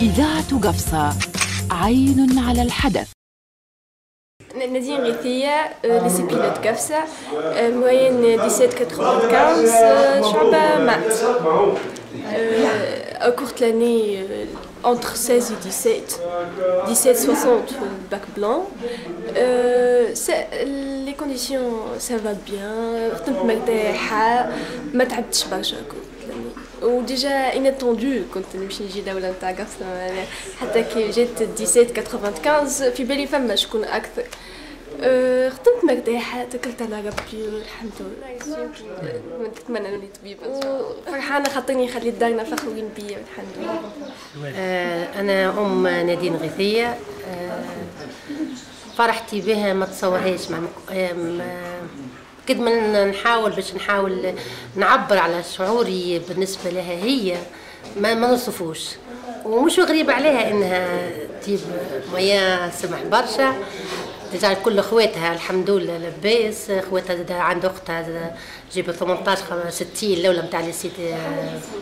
إذاعة قفصة، عين على الحدث. نادين غيثية ليسي بيلوت قفصة موين 1795 شعبة مات au cours de l'année entre 16 et 17 1760 le bac blanc les conditions ça va bien كنت مرتاحة ما تعبتش برشا وديجا inattendu كنت نمشي نجي دولة نتاع قفصة حتى كي جيت 1795 في بالي فما شكون أكثر خدمت مرتاحة تكلت على ربي الحمد لله نتمنى نولي طبيبة وفرحانة خاطرني خليت دارنا فخورين بيا والحمد لله. أنا أم نادين غيثية فرحتي بها ما تصورهاش قد ما نحاول نعبر على شعوري بالنسبة لها هي ما نوصفوش ومش غريب عليها انها تجيب مياه سمح برشا تجعل كل اخواتها الحمد لله لباس اخواتها عند اختها جيب 18 60 الاولى نتاع ليسيت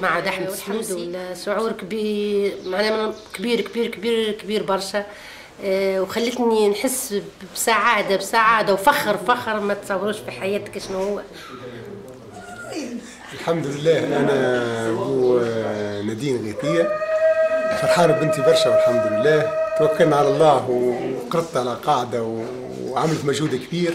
مع احمد سلود الشعور كبير معناها كبير كبير كبير كبير برشا وخلتني نحس بسعاده وفخر ما تصوروش في حياتك شنو هو. الحمد لله انا ابو نادين غيثية فرحانه بنتي برشا والحمد لله توكلنا على الله وقرطت على قاعده وعملت مجهود كبير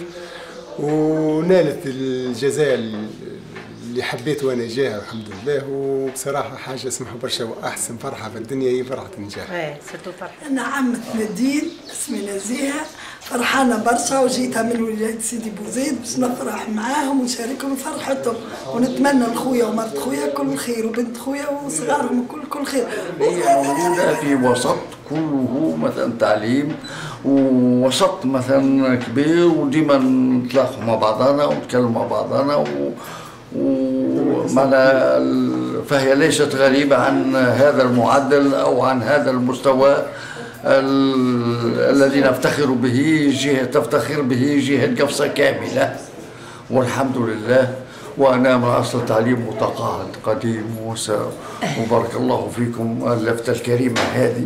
ونالت الجزاء اللي حبيت وانا جاها الحمد لله وبصراحه حاجه اسمها برشا واحسن فرحه في الدنيا هي فرحه النجاح. سيرتو فرحه. انا عمة نادين اسمي نزيهه فرحانه برشا وجيتها من ولايه سيدي بوزيد باش نفرح معاهم ونشاركهم فرحتهم ونتمنى لخويا ومرت خويا كل خير وبنت خويا وصغارهم كل خير. هي موجوده في وسط كله مثلا تعليم ووسط مثلا كبير وديما نتلاقوا مع بعضنا ونتكلموا مع بعضنا فهي ليست غريبة عن هذا المعدل أو عن هذا المستوى الذي نفتخر به تفتخر به جهة قفصة كاملة والحمد لله. وأنا من أصل تعليم متقاعد قديم وبارك الله فيكم اللفتة الكريمة هذه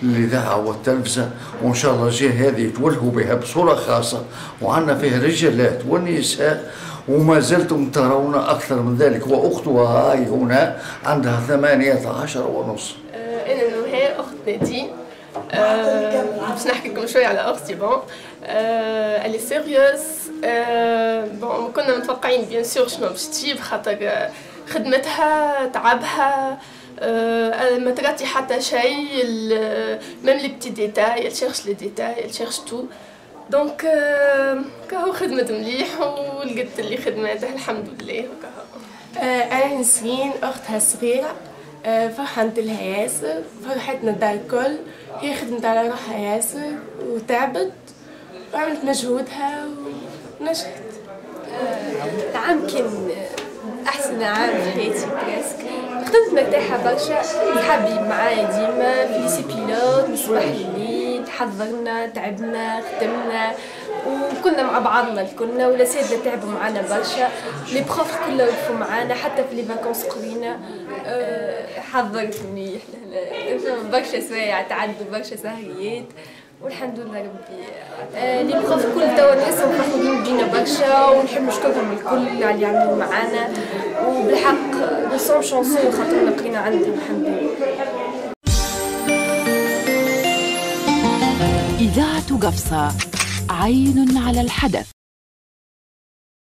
الإذاعة والتلفزة وإن شاء الله الجهة هذه يتولهوا بها بصورة خاصة وعندنا فيها الرجالات والنساء وما زلتم ترون أكثر من ذلك. وأختها هاي هنا عندها 18 ونص. أنا نوهي أخت نادين باش نحكي لكم شوية على أختي بون اللي سيريوس بون كنا متوقعين بيان سور شنو باش تجيب خاطر خدمتها تعبها ما تغطي حتى شيء ميم لي بتي ديتاي elle cherche les détails elle cherche tout دونك كهو خدمت مليح ولقيت اللي خدماتها الحمد لله وكهو. انا نسرين اختها الصغيره فرحت لها ياسر فرحتنا الدار الكل هي خدمت على روحها ياسر وتعبت وعملت مجهودها ونجحت. العام كان احسن عام في حياتي بريسك خدمت مرتاحه برشا صحابي معايا ديما في ليسي بيلوت من الصباح لليل حضرنا تعبنا خدمنا وكنا مع بعضنا الكلنا والاساتذه تعبوا معنا برشا لي بروف كلهم وقفوا معنا حتى في لي فاكونس قرينا حضرت مليح برشا سوايع تعدوا برشا سهريات والحمد لله ربي لي بروف كل توا نحسهم فخورين بينا برشا ونحب نشكرهم الكل على اللي عملوا معانا وبالحق نسون شانسون خاطرنا قرينا عندهم الحمد لله. إذاعة قفصة، عين على الحدث.